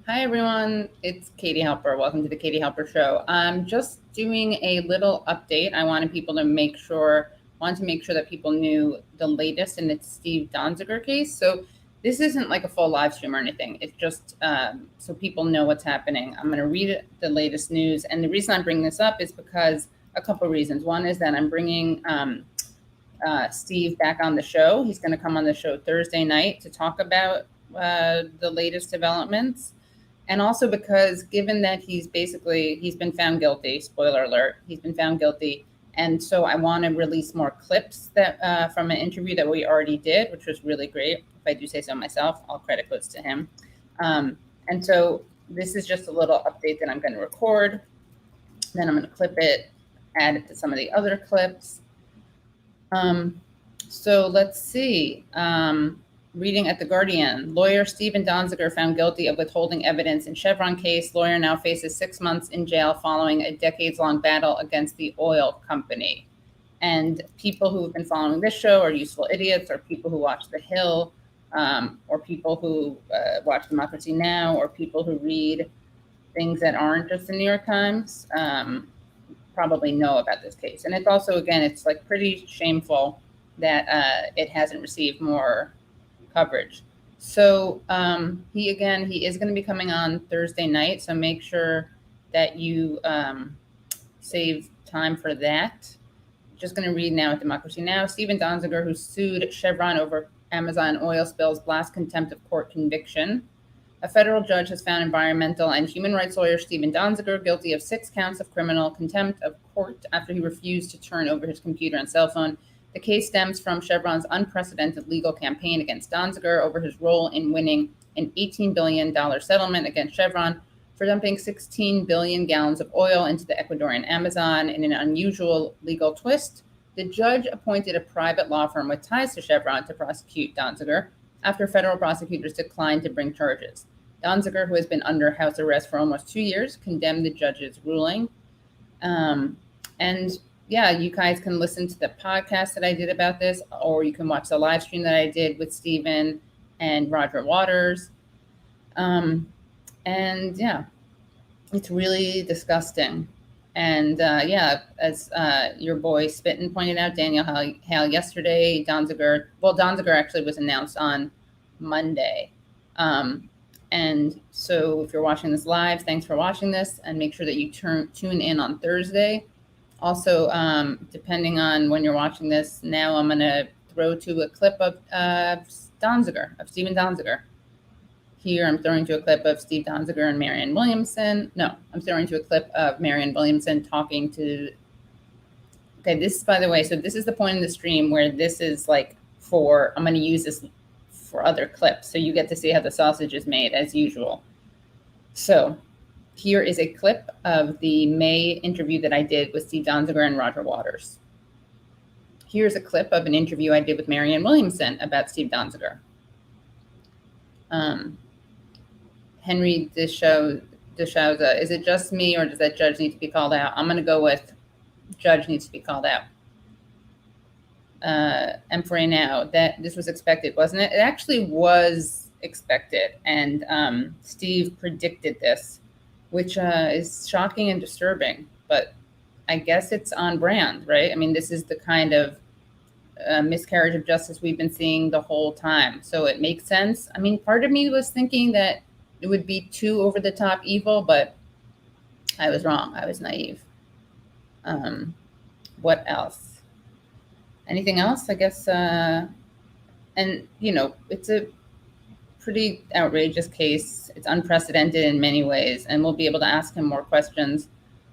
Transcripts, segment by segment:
Hi, everyone. It's Katie Halper. Welcome to the Katie Halper Show. I'm just doing a little update. I wanted to make sure that people knew the latest in the Steve Donziger case. So this isn't like a full live stream or anything. It's just so people know what's happening. I'm going to read the latest news. And the reason I'm bringing this up is because a couple of reasons. One is that I'm bringing Steve back on the show. He's going to come on the show Thursday night to talk about the latest developments. And also because given that he's been found guilty, spoiler alert, he's been found guilty. And so I want to release more clips that from an interview that we already did, which was really great. If I do say so myself, all credit goes to him. And so this is just a little update that I'm going to record. Then I'm going to clip it, add it to some of the other clips. So let's see. Reading at The Guardian, lawyer Stephen Donziger found guilty of withholding evidence in Chevron case. Lawyer now faces 6 months in jail following a decades-long battle against the oil company. And people who have been following this show are useful idiots, or people who watch The Hill, or people who watch Democracy Now, or people who read things that aren't just the New York Times, probably know about this case. And it's also, again, it's like pretty shameful that it hasn't received more coverage. So he is going to be coming on Thursday night. So make sure that you save time for that. Just going to read now at Democracy Now. Stephen Donziger, who sued Chevron over Amazon oil spills, blasts contempt of court conviction. A federal judge has found environmental and human rights lawyer Stephen Donziger guilty of 6 counts of criminal contempt of court after he refused to turn over his computer and cell phone. The case stems from Chevron's unprecedented legal campaign against Donziger over his role in winning an $18 billion settlement against Chevron for dumping 16 billion gallons of oil into the Ecuadorian Amazon. In an unusual legal twist, the judge appointed a private law firm with ties to Chevron to prosecute Donziger after federal prosecutors declined to bring charges. Donziger, who has been under house arrest for almost 2 years, condemned the judge's ruling. And yeah, you guys can listen to the podcast that I did about this, or you can watch the live stream that I did with Stephen and Roger Waters. And yeah, it's really disgusting. And yeah, as your boy Spitton pointed out, Daniel Hale yesterday, Donziger actually was announced on Monday. And so if you're watching this live, thanks for watching this, and make sure that you tune in on Thursday. Also, depending on when you're watching this, now I'm going to throw to a clip of Stephen Donziger. Here, I'm throwing to a clip of Steve Donziger and Marianne Williamson. No, I'm throwing to a clip of Marianne Williamson talking to... Okay, this, by the way, so this is the point in the stream where this is like I'm going to use this for other clips, so you get to see how the sausage is made, as usual. So... here is a clip of the May interview that I did with Steve Donziger and Roger Waters. Here's a clip of an interview I did with Marianne Williamson about Steve Donziger. Henry Deschauza, is it just me or does that judge need to be called out? I'm going to go with judge needs to be called out. And for now, that this was expected, wasn't it? It actually was expected. And Steve predicted this, which is shocking and disturbing, but I guess it's on brand, right? I mean, this is the kind of miscarriage of justice we've been seeing the whole time. So it makes sense. I mean, part of me was thinking that it would be too over-the-top evil, but I was wrong. I was naive. What else? Anything else? I guess, and, you know, it's a pretty outrageous case. It's unprecedented in many ways, and we'll be able to ask him more questions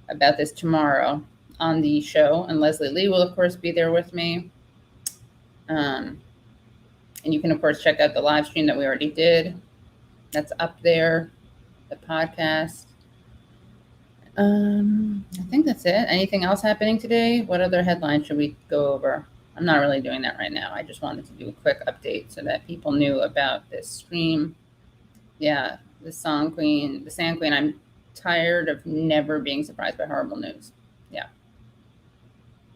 about this tomorrow on the show. And Leslie Lee will, of course, be there with me. And you can, of course, check out the live stream that we already did. That's up there, the podcast. I think that's it. Anything else happening today? What other headlines should we go over? I'm not really doing that right now. I just wanted to do a quick update so that people knew about this stream. Yeah, the Sand Queen. I'm tired of never being surprised by horrible news. Yeah.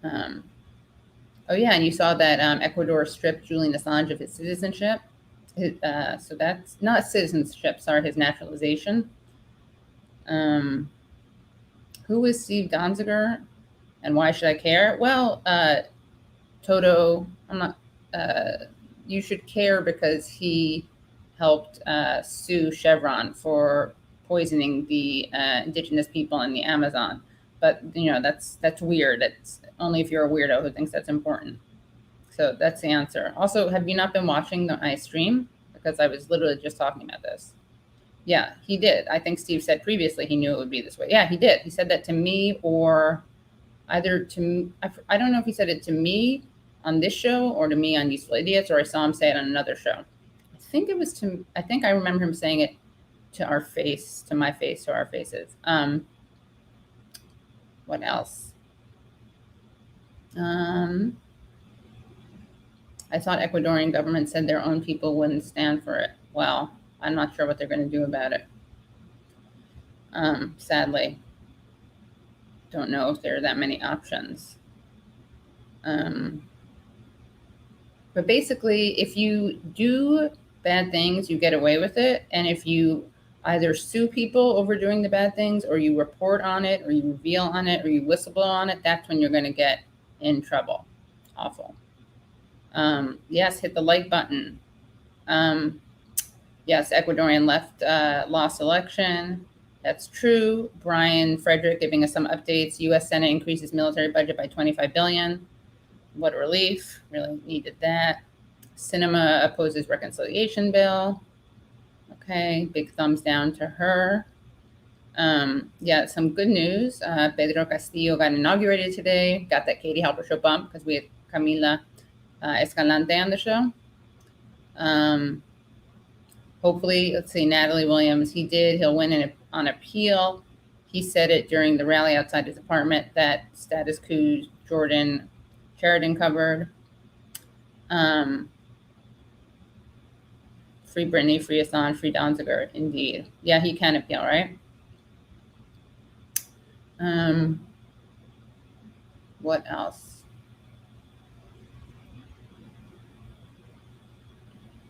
Oh, yeah, and you saw that Ecuador stripped Julian Assange of his citizenship. So that's not citizenship, sorry, his naturalization. Who is Steve Donziger and why should I care? Well, Toto, I'm not, you should care because he helped sue Chevron for poisoning the indigenous people in the Amazon. But, that's weird. It's only if you're a weirdo who thinks that's important. So that's the answer. Also, have you not been watching my stream? Because I was literally just talking about this. Yeah, he did. I think Steve said previously he knew it would be this way. Yeah, he did. He said that to me or either to, I don't know if he said it to me on this show or to me on Useful Idiots, or I saw him say it on another show. I think I remember him saying it to our face, to my face, to our faces. What else? I thought Ecuadorian government said their own people wouldn't stand for it. Well, I'm not sure what they're going to do about it. Sadly, don't know if there are that many options. But basically, if you do bad things, you get away with it. And if you either sue people over doing the bad things, or you report on it, or you reveal on it, or you whistleblow on it, that's when you're going to get in trouble. Awful. Yes, hit the like button. Yes, Ecuadorian left lost election. That's true. Brian Frederick giving us some updates. U.S. Senate increases military budget by $25 billion. What a relief. Really needed that. Cinema opposes reconciliation bill. Okay, big thumbs down to her. Yeah, some good news. Pedro Castillo got inaugurated today. Got that Katie Halper show bump because we had Camila Escalante on the show. Hopefully, let's see, Natalie Williams, he'll win on appeal. He said it during the rally outside his apartment that status quo Jordan Sheridan covered. Free Brittany, free Assange, free Donziger, indeed. Yeah, he can appeal, right? What else?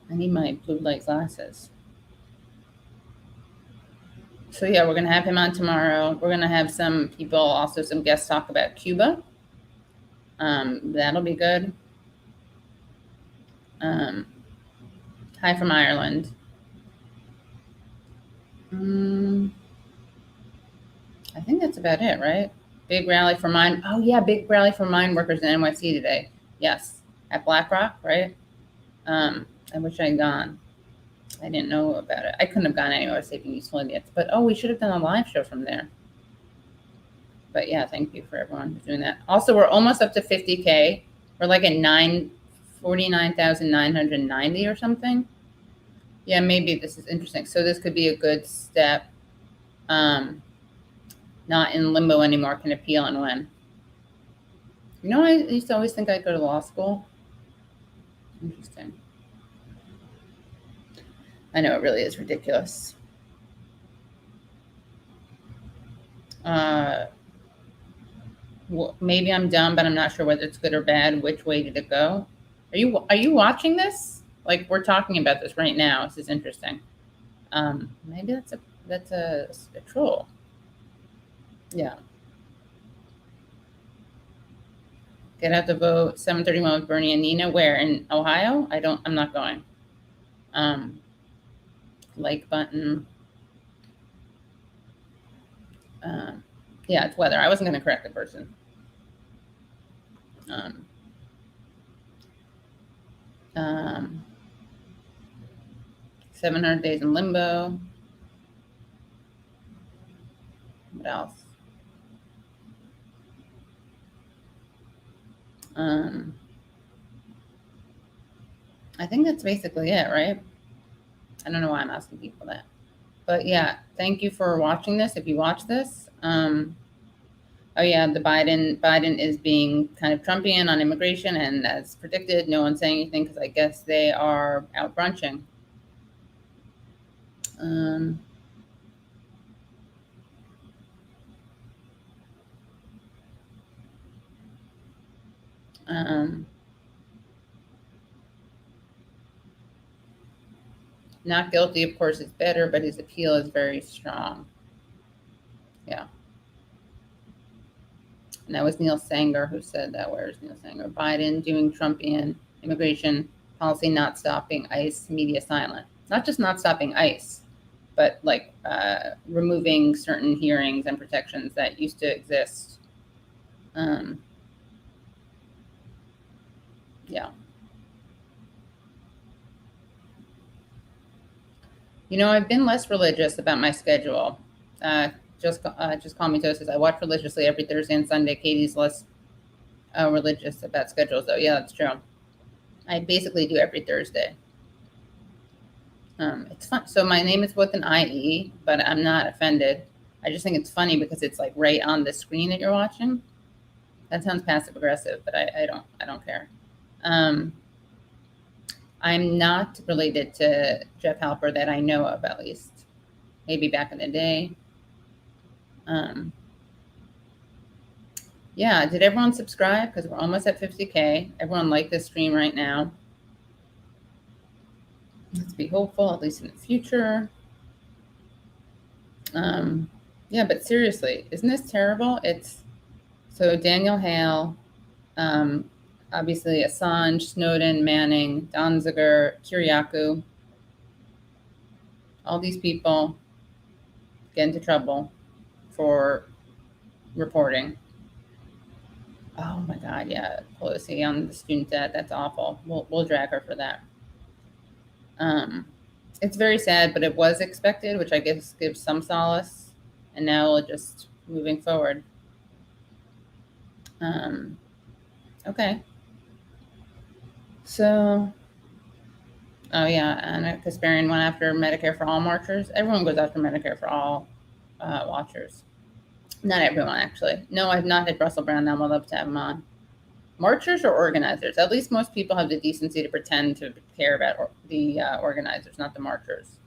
I need my blue light glasses. So yeah, we're gonna have him on tomorrow. We're gonna have some people, also some guests, talk about Cuba. That'll be good. Hi from Ireland. I think that's about it, right? Big rally for mine. Oh yeah, big rally for mine workers in NYC today. Yes, at BlackRock, right? I wish I had gone. I didn't know about it. I couldn't have gone anyway. I was saving Useful Idiots. But we should have done a live show from there. But yeah, thank you for everyone who's doing that. Also, we're almost up to 50K. We're like at 49,990 or something. Yeah, maybe this is interesting. So this could be a good step. Not in limbo anymore, can appeal and win. I used to always think I'd go to law school. Interesting. I know it really is ridiculous. Well, maybe I'm dumb, but I'm not sure whether it's good or bad. Which way did it go? Are you watching this? Like, we're talking about this right now. This is interesting. Maybe that's a troll. Yeah. Get out the vote. 7:31 with Bernie and Nina. Where in Ohio? I'm not going. Like button. Yeah, it's weather. I wasn't going to correct the person. 700 days in limbo. What else? I think that's basically it, right? I don't know why I'm asking people that. But yeah, thank you for watching this. If you watch this, oh yeah, the Biden is being kind of Trumpian on immigration, and as predicted, no one's saying anything because I guess they are out brunching. Not guilty, of course, is better, but his appeal is very strong. Yeah. And that was Neil Sanger who said that. Where's Neil Sanger? Biden doing Trumpian immigration policy, not stopping ICE, media silent. Not just not stopping ICE, but like removing certain hearings and protections that used to exist. Yeah. You know, I've been less religious about my schedule. Just call me Toast. I watch religiously every Thursday and Sunday. Katie's less religious about schedules, though. Yeah, that's true. I basically do every Thursday. It's fun. So my name is with an IE, but I'm not offended. I just think it's funny because it's like right on the screen that you're watching. That sounds passive aggressive, but I don't care. I'm not related to Jeff Halper that I know of, at least. Maybe back in the day. Yeah, did everyone subscribe? Because we're almost at 50K. Everyone like this stream right now. Let's be hopeful, at least in the future. Yeah, but seriously, isn't this terrible? It's so Daniel Hale, obviously Assange, Snowden, Manning, Donziger, Kiriakou, all these people get into trouble for reporting. Oh my God, yeah, Pelosi on the student debt. That's awful. We'll drag her for that. It's very sad, but it was expected, which I guess gives some solace. And now we're just moving forward. Okay. So, oh yeah, Anna Kasparian went after Medicare for all marchers. Everyone goes after Medicare for all watchers. Not everyone, actually. No, I've not had Russell Brown. Now I'd love to have him on. Marchers or organizers? At least most people have the decency to pretend to care about the organizers, not the marchers.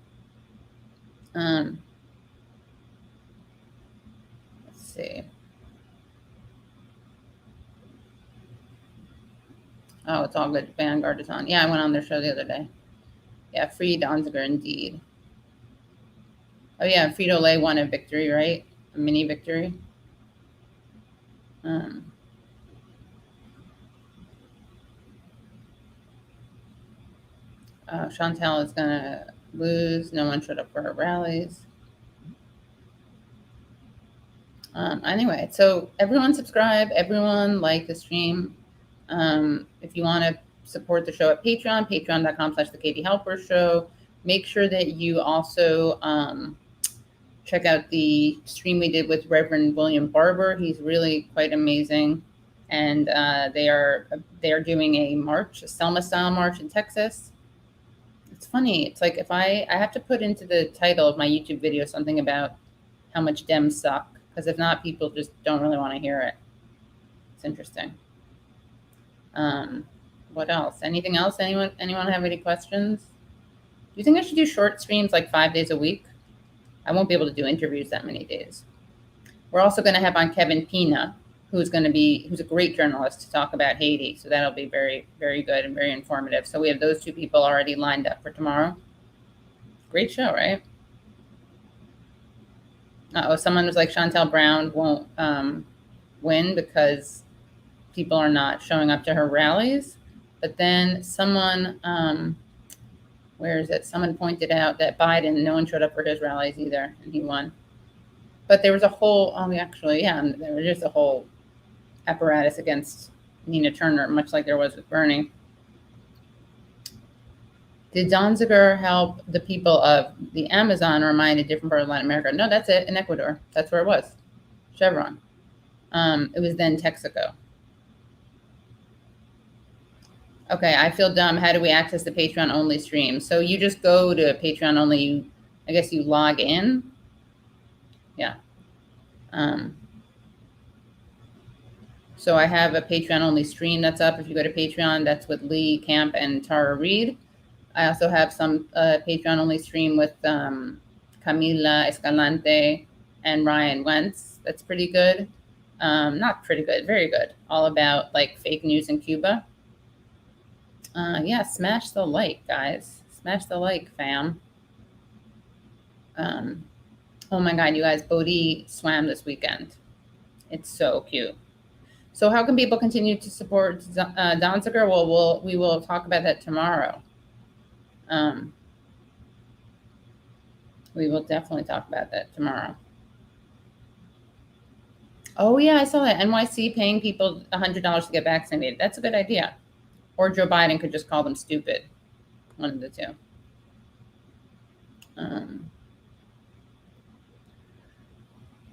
Let's see. Oh, it's all good. Vanguard is on. Yeah, I went on their show the other day. Yeah, free Donziger indeed. Oh yeah, Frito-Lay won a victory, right? A mini victory. Chantal is gonna lose. No one showed up for her rallies. Anyway, so everyone subscribe. Everyone like the stream. If you want to support the show at Patreon, patreon.com/The Katie Halper Show. Make sure that you also check out the stream we did with Reverend William Barber. He's really quite amazing. And they are doing a march, a Selma style march in Texas. It's funny. It's like if I have to put into the title of my YouTube video something about how much Dems suck, because if not, people just don't really want to hear it. It's interesting. What else? Anything else? Anyone have any questions? Do you think I should do short streams like 5 days a week? I won't be able to do interviews that many days. We're also going to have on Kevin Pina, who's a great journalist, to talk about Haiti. So that'll be very, very good and very informative. So we have those two people already lined up for tomorrow. Great show, right? Someone was like, Chantal Brown won't win because people are not showing up to her rallies. But then someone, where is it? Someone pointed out that Biden, no one showed up for his rallies either, and he won. But there was a whole, there was just a whole apparatus against Nina Turner, much like there was with Bernie. Did Donziger help the people of the Amazon remind a different part of Latin America? No, that's it, in Ecuador. That's where it was. Chevron. It was then Texaco. Okay, I feel dumb. How do we access the Patreon only stream? So you just go to Patreon only, I guess you log in. Yeah. So I have a Patreon only stream that's up. If you go to Patreon, that's with Lee Camp and Tara Reid. I also have some Patreon only stream with Camila Escalante and Ryan Wentz. That's pretty good. Not pretty good, very good. All about like fake news in Cuba. Yeah, smash the like, guys. Smash the like, fam. Oh my God, you guys, Bodhi swam this weekend. It's so cute. So how can people continue to support Donziger? Well, we will talk about that tomorrow. We will definitely talk about that tomorrow. Oh yeah, I saw that. NYC paying people $100 to get vaccinated. That's a good idea. Or Joe Biden could just call them stupid. One of the two.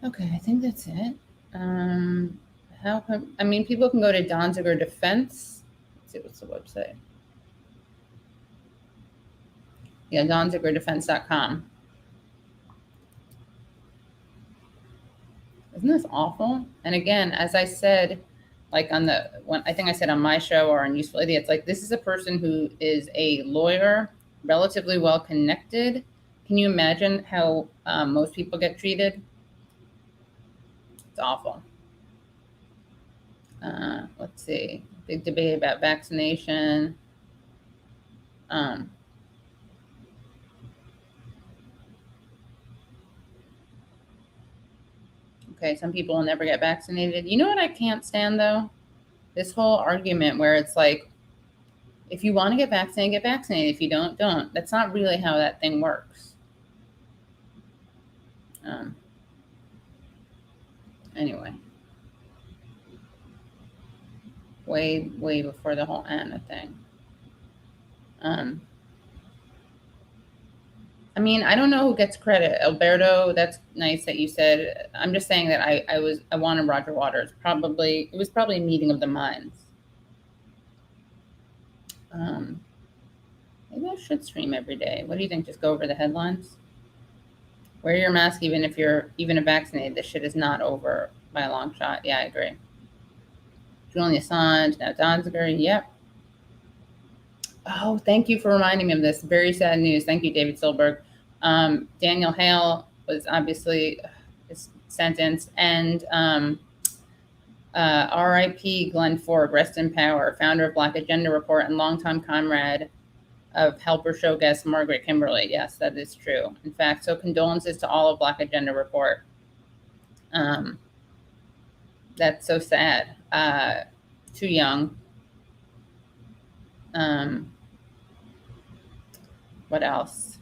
Okay, I think that's it. How come? I mean, people can go to Donziger Defense. Let's see, what's the website? Yeah, donzigerdefense.com. Isn't this awful? And again, as I said, like I think I said on my show or on Useful Idiots, like this is a person who is a lawyer, relatively well connected. Can you imagine how most people get treated? It's awful. Let's see, big debate about vaccination. Okay, some people will never get vaccinated. You know what I can't stand though? This whole argument where it's like, if you want to get vaccinated, get vaccinated. If you don't, don't. That's not really how that thing works. Anyway, way before the whole Anna thing. I mean, I don't know who gets credit. Alberto, that's nice that you said. I'm just saying that I wanted Roger Waters. It was probably a meeting of the minds. Maybe I should stream every day. What do you think? Just go over the headlines? Wear your mask even if you're even vaccinated. This shit is not over by a long shot. Yeah, I agree. Julian Assange, now Donziger. Yep. Oh, thank you for reminding me of this. Very sad news. Thank you, David Silberg. Daniel Hale was obviously sentenced, and R.I.P. Glenn Ford, rest in power, founder of Black Agenda Report and longtime comrade of Helper Show guest Margaret Kimberly. Yes, that is true. In fact, so condolences to all of Black Agenda Report. That's so sad. Too young. What else?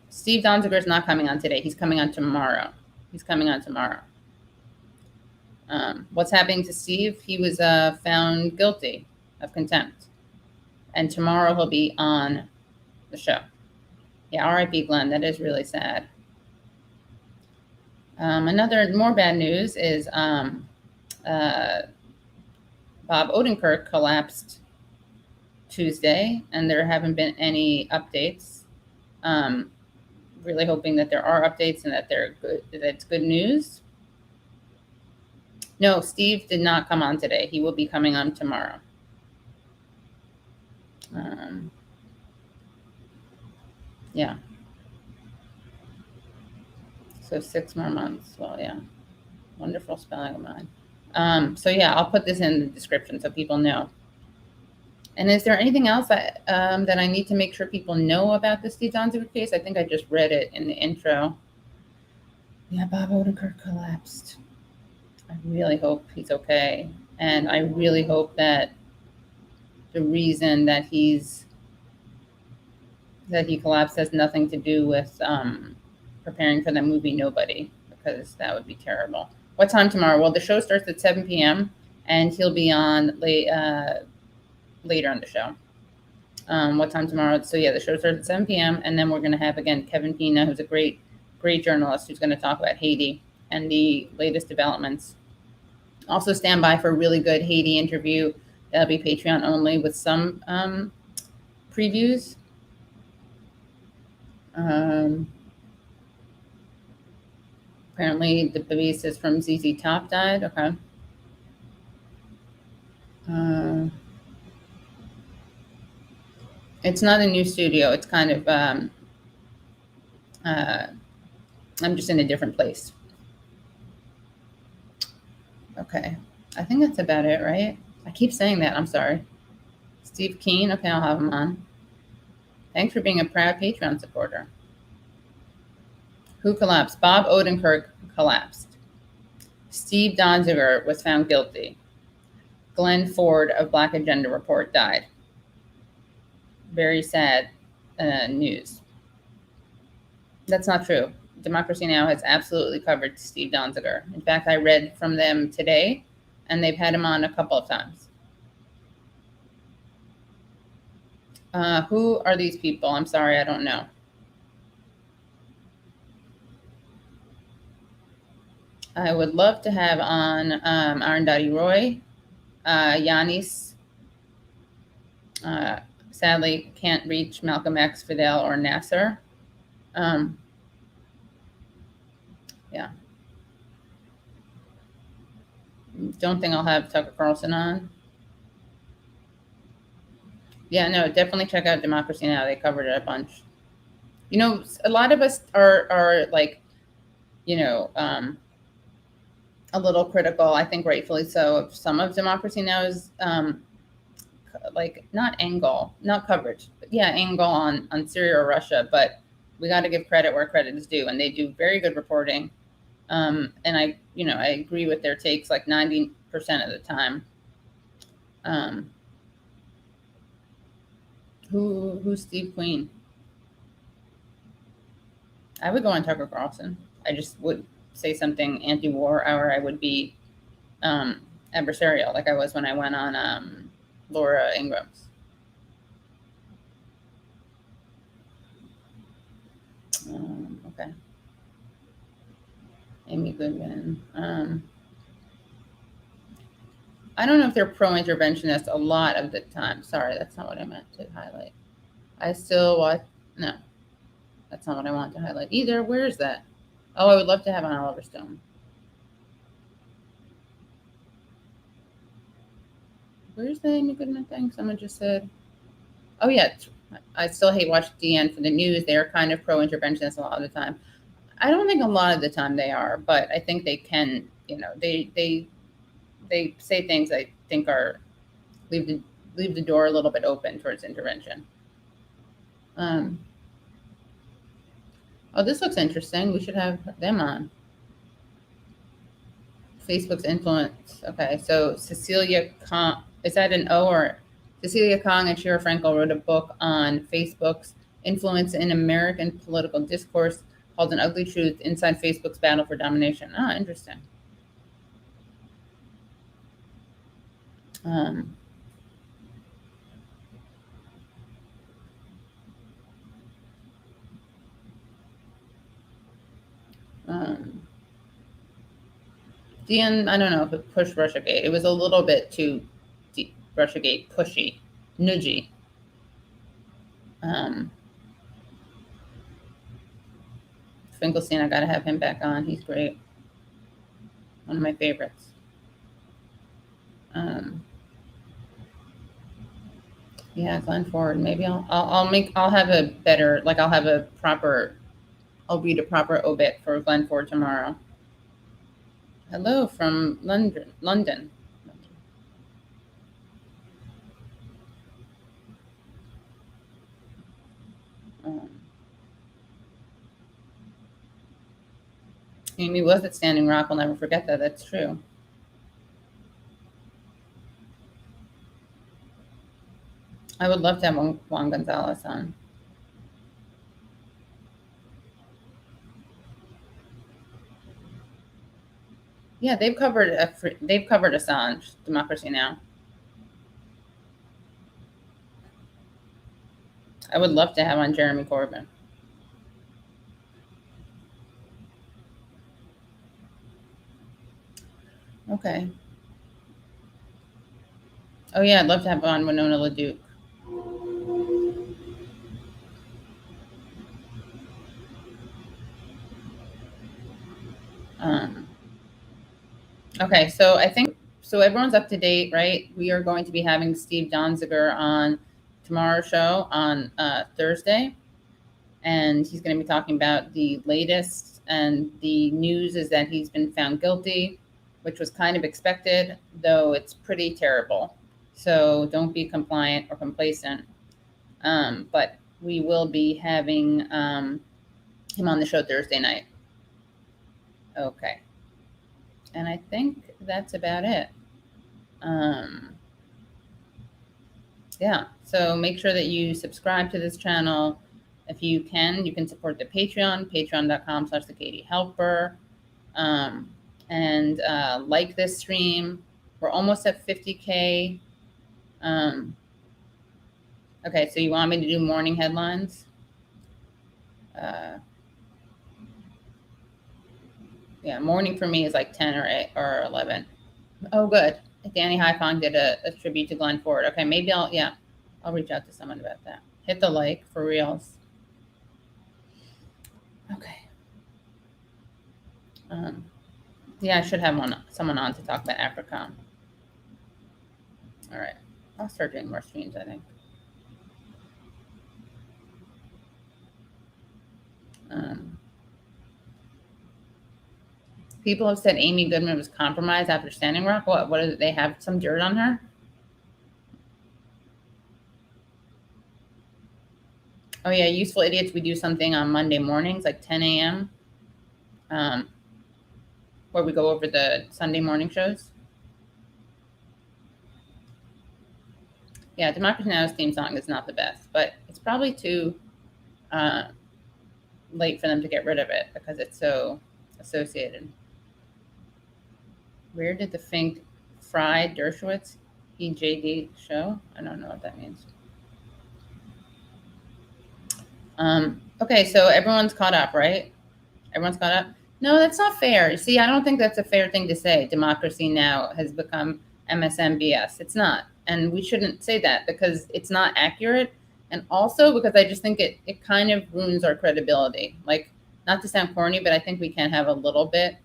Steve Donziger is not coming on today. He's coming on tomorrow. What's happening to Steve? He was found guilty of contempt. And tomorrow he'll be on the show. Yeah, R.I.P. Glenn. That is really sad. More bad news is Bob Odenkirk collapsed Tuesday, and there haven't been any updates. Really hoping that there are updates and that they're good. That's good news. No, Steve did not come on today. He will be coming on tomorrow. Yeah. So 6 more months. Well, yeah. Wonderful spelling of mine. So yeah, I'll put this in the description so people know. And is there anything else that I need to make sure people know about the Steve Donziger case? I think I just read it in the intro. Yeah, Bob Odenkirk collapsed. I really hope he's okay. And I really hope that the reason that he collapsed has nothing to do with preparing for the movie Nobody, because that would be terrible. What time tomorrow? Well, the show starts at 7 p.m. and he'll be on later on the show. What time tomorrow? So yeah, the show starts at 7 p.m. and then we're going to have again Kevin Pina, who's a great journalist, who's going to talk about Haiti and the latest developments. Also stand by for a really good Haiti interview. That'll be Patreon only with some previews. Apparently the bassist from ZZ Top died. Okay. It's not a new studio. It's kind of, I'm just in a different place. Okay. I think that's about it, right? I keep saying that. I'm sorry. Steve Keen. Okay, I'll have him on. Thanks for being a proud Patreon supporter. Who collapsed? Bob Odenkirk collapsed. Steve Donziger was found guilty. Glenn Ford of Black Agenda Report died. Very sad news. That's not true. Democracy Now! Has absolutely covered Steve Donziger. In fact, I read from them today, and they've had him on a couple of times. Who are these people? I'm sorry, I don't know. I would love to have on Arundhati Roy, Yanis. Sadly, can't reach Malcolm X, Fidel, or Nasser. Yeah. Don't think I'll have Tucker Carlson on. Yeah, no, definitely check out Democracy Now! They covered it a bunch. You know, a lot of us are like, you know, a little critical, I think rightfully so, of some of Democracy Now!'s like not coverage, but yeah, angle on Syria or Russia. But we got to give credit where credit is due, and they do very good reporting. And I agree with their takes like 90% of the time. Who's Steve Queen? I would go on Tucker Carlson. I just would say something anti-war, or I would be adversarial, like I was when I went on Laura Ingraham's. Okay. Amy Goodman. I don't know if they're pro-interventionist a lot of the time. Sorry, that's not what I meant to highlight. I still watch. No, that's not what I want to highlight either. Where is that? Oh, I would love to have on Oliver Stone. Where's the Amy Goodman thing? Someone just said. Oh, yeah. I still hate watching DN for the news. They're kind of pro-interventionist a lot of the time. I don't think a lot of the time they are, but I think they can, they say things I think are leave the door a little bit open towards intervention. Oh, this looks interesting. We should have them on. Facebook's influence. Okay, so Cecilia Kong, is that an O or Cecilia Kong and Shira Frankel wrote a book on Facebook's influence in American political discourse called An Ugly Truth Inside Facebook's Battle for Domination. Oh, interesting. DN, I don't know if it pushed Russiagate. It was a little bit too Russiagate pushy, nudgy. Finkelstein, I gotta have him back on. He's great. One of my favorites. Yeah, Glenn Ford. Maybe I'll read a proper obit for Glenn Ford tomorrow. Hello from London. Amy was at Standing Rock. I'll never forget that. That's true. I would love to have Juan Gonzalez on. Yeah, they've covered Assange, Democracy Now! I would love to have on Jeremy Corbyn. Okay. Oh yeah, I'd love to have on Winona LaDuke. Okay, so I think everyone's up to date, right? We are going to be having Steve Donziger on tomorrow's show on Thursday, and he's going to be talking about the latest. And the news is that he's been found guilty, which was kind of expected, though it's pretty terrible. So don't be compliant or complacent. But we will be having him on the show Thursday night. Okay. And I think that's about it. Yeah, so make sure that you subscribe to this channel. If you can support the Patreon, patreon.com/thekatiehelper. Um, and like this stream. We're almost at 50K. Okay, so you want me to do morning headlines? Yeah, morning for me is like 10 or 8 or 11. Oh, good. Danny Haifong did a tribute to Glenn Ford. Okay, maybe I'll reach out to someone about that. Hit the like for reals. Okay. Yeah, I should have someone on to talk about Africa. All right. I'll start doing more streams, I think. People have said Amy Goodman was compromised after Standing Rock. What did they have some dirt on her? Oh yeah, Useful Idiots. We do something on Monday mornings, like 10 a.m. Where we go over the Sunday morning shows. Yeah, Democracy Now's theme song is not the best, but it's probably too late for them to get rid of it because it's so associated. Where did the Fink Fry Dershowitz EJD show? I don't know what that means. Okay, so everyone's caught up, right? Everyone's caught up? No, that's not fair. See, I don't think that's a fair thing to say. Democracy Now has become MSNBS. It's not. And we shouldn't say that because it's not accurate. And also because I just think it kind of ruins our credibility. Like, not to sound corny, but I think we can have a little bit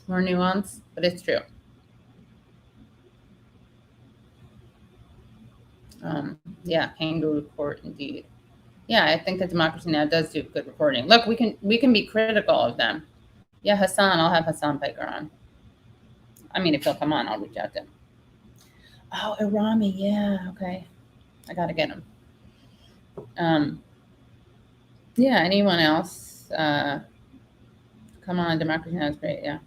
more nuance, but it's true. Yeah, kangaroo court indeed. Yeah, I think that Democracy Now does do good reporting. Look, we can be critical of them. Yeah, Hassan, I'll have Hassan Piker on. I mean, if he'll come on, I'll reach out to him. Oh, Irami, yeah, okay. I gotta get him. Yeah, anyone else? Come on, Democracy Now is great, yeah.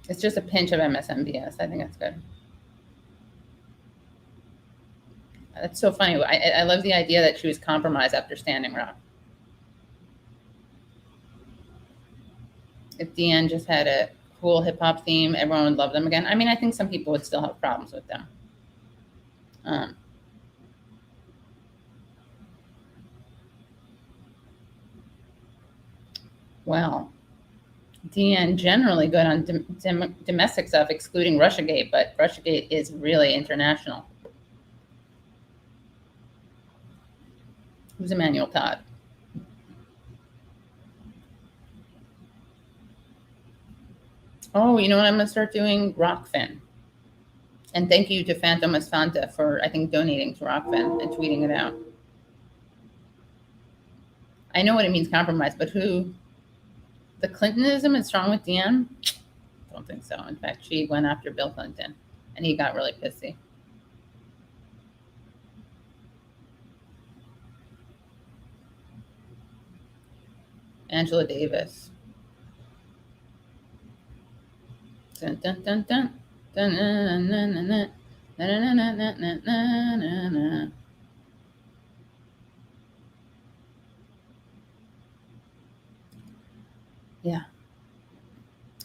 It's just a pinch of MSNBS. I think that's good. That's so funny. I love the idea that she was compromised after Standing Rock. If DN just had a cool hip hop theme, everyone would love them again. I mean, I think some people would still have problems with them. Well, DN generally good on domestic stuff, excluding Russiagate, but Russiagate is really international. Who's Emmanuel Todd? Oh, you know what I'm going to start doing? Rockfin. And thank you to Phantom Asfanta for, I think, donating to Rockfin and tweeting it out. I know what it means, compromise, but who? The Clintonism is strong with DN? I don't think so. In fact, she went after Bill Clinton, and he got really pissy. Angela Davis. Dun, dun, dun, dun. Dun, dun, dun, dun, dun. Dun, dun, dun, dun, dun, dun, dun, dun. Yeah.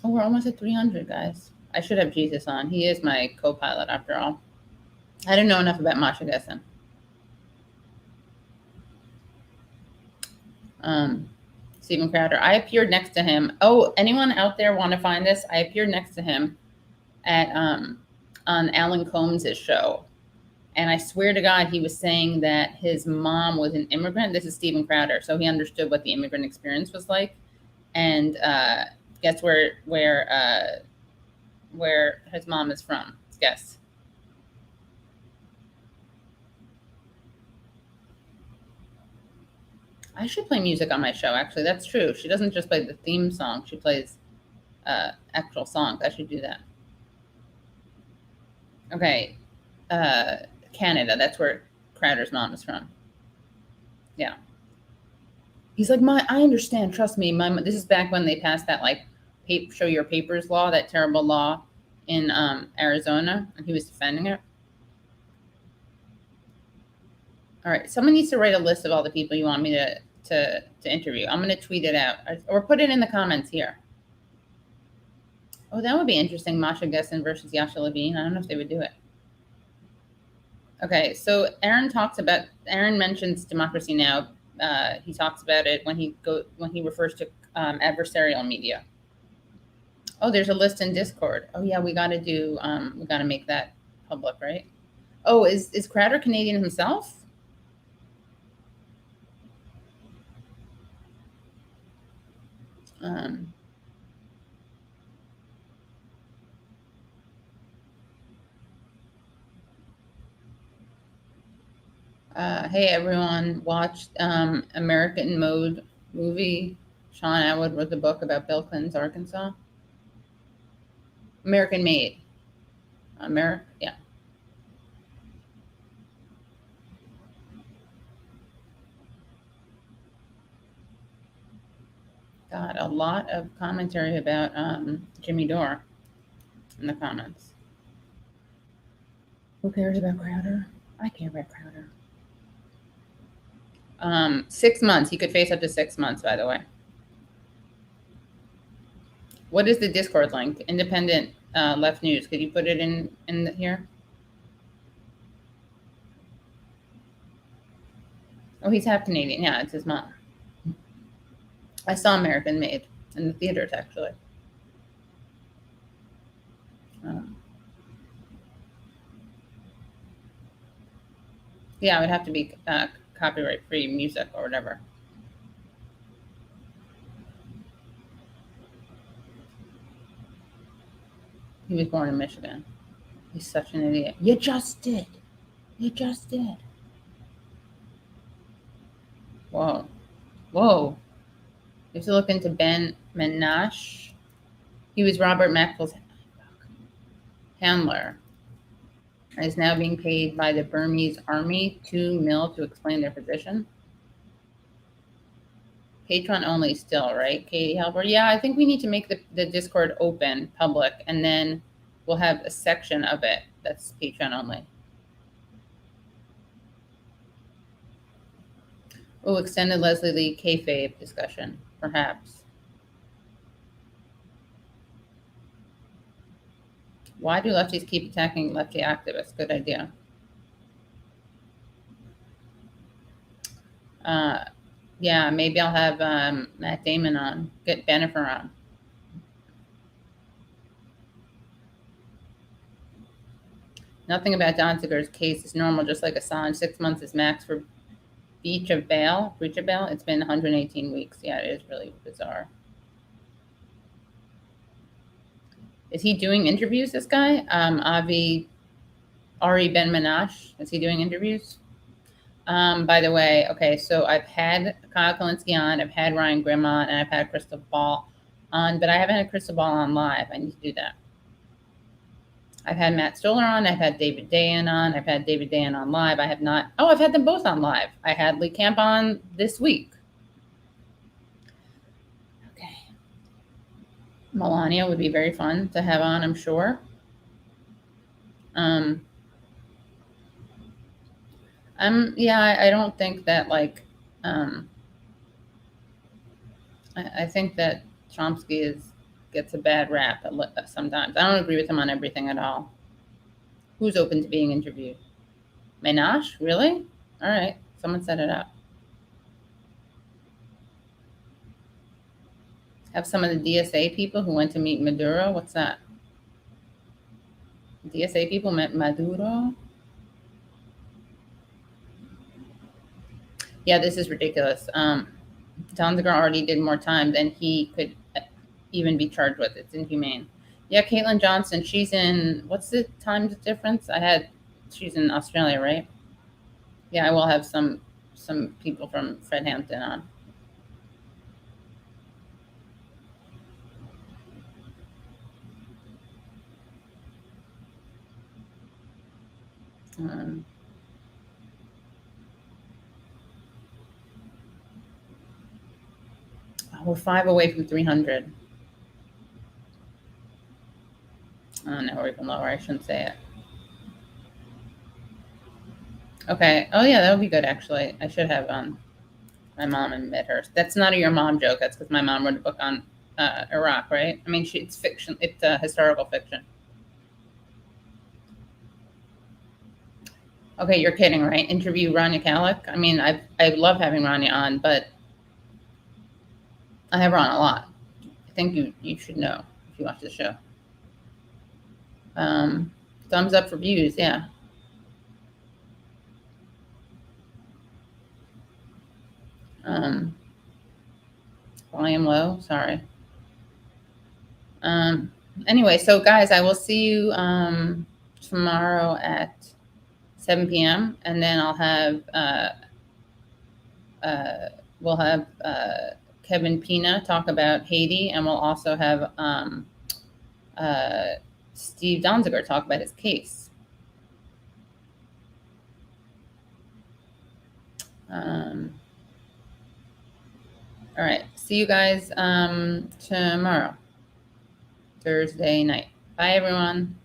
Oh, we're almost at 300, guys. I should have Jesus on. He is my co-pilot, after all. I didn't know enough about Masha Gessen. Steven Crowder. I appeared next to him. Oh, anyone out there want to find this? I appeared next to him at on Alan Combs' show. And I swear to God, he was saying that his mom was an immigrant. This is Steven Crowder. So he understood what the immigrant experience was like. And guess where his mom is from? Guess. I should play music on my show, actually. That's true. She doesn't just play the theme song. She plays actual songs. I should do that. Okay. Canada. That's where Crowder's mom is from. Yeah. He's like, I understand. Trust me. This is back when they passed that like show your papers law, that terrible law in Arizona, and he was defending it. All right, someone needs to write a list of all the people you want me to interview. I'm going to tweet it out or put it in the comments here. Oh, that would be interesting. Masha Gessen versus Yasha Levine. I don't know if they would do it. Okay, so Aaron mentions Democracy Now. He talks about it when he refers to adversarial media. Oh, there's a list in Discord. Oh yeah, we got to make that public, right? Oh, is Crowder Canadian himself? Hey everyone, watched American Mode movie. Sean Atwood wrote the book about Bill Clinton's Arkansas. American Made. Yeah. Got a lot of commentary about Jimmy Dore in the comments. Who cares about Crowder? I care about Crowder. 6 months. He could face up to 6 months, by the way. What is the Discord link? Independent Left News. Could you put it in here? Oh, he's half Canadian. Yeah, it's his mom. I saw American Made in the theaters, actually. Yeah, it would have to be copyright-free music or whatever. He was born in Michigan. He's such an idiot. You just did. You just did. Whoa. Whoa. You have to look into Ben Menashe. He was Robert Maxwell's handler and is now being paid by the Burmese army $2 million to explain their position. Patreon only still, right? Katie Halbert. Yeah, I think we need to make the Discord open, public, and then we'll have a section of it that's Patreon only. Oh, extended Leslie Lee kayfabe discussion, perhaps. Why do lefties keep attacking lefty activists? Good idea. Yeah, maybe I'll have Matt Damon on, get Bennifer on. Nothing about Donziger's case is normal, just like Assange. 6 months is max for breach of bail. It's been 118 weeks. Yeah, it is really bizarre. Is he doing interviews, this guy? Ari Ben Menashe, is he doing interviews? By the way, okay, so I've had Kyle Kalinske on, I've had Ryan Grimm on, and I've had Crystal Ball on, but I haven't had Crystal Ball on live. I need to do that. I've had Matt Stoller on, I've had David Dayen on, I've had David Dayen on live. I have not, I've had them both on live. I had Lee Camp on this week. Okay. Melania would be very fun to have on, I'm sure. I don't think that I think that Chomsky gets a bad rap sometimes. I don't agree with him on everything at all. Who's open to being interviewed? Menashe? Really? All right. Someone set it up. Have some of the DSA people who went to meet Maduro. What's that? DSA people met Maduro? Yeah, this is ridiculous. Donziger already did more time than he could even be charged with. It's inhumane. Yeah, Caitlin Johnson, she's in, what's the time difference? She's in Australia, right? Yeah, I will have some people from Fred Hampton on. Um, We're 5 away from 300. Oh, no, we're even lower. I shouldn't say it. Okay. Oh, yeah, that would be good, actually. I should have my mom and met her. That's not a your mom joke. That's because my mom wrote a book on Iraq, right? I mean, it's fiction. It's historical fiction. Okay, you're kidding, right? Interview Rania Kalik. I mean, I love having Rania on, but I have her on a lot. I think you should know if you watch the show. Thumbs up for views, yeah. Volume low, sorry. Anyway, so guys, I will see you tomorrow at 7 p.m. and then I'll have we'll have Kevin Pina talk about Haiti, and we'll also have Steve Donziger talk about his case. All right. See you guys tomorrow, Thursday night. Bye, everyone.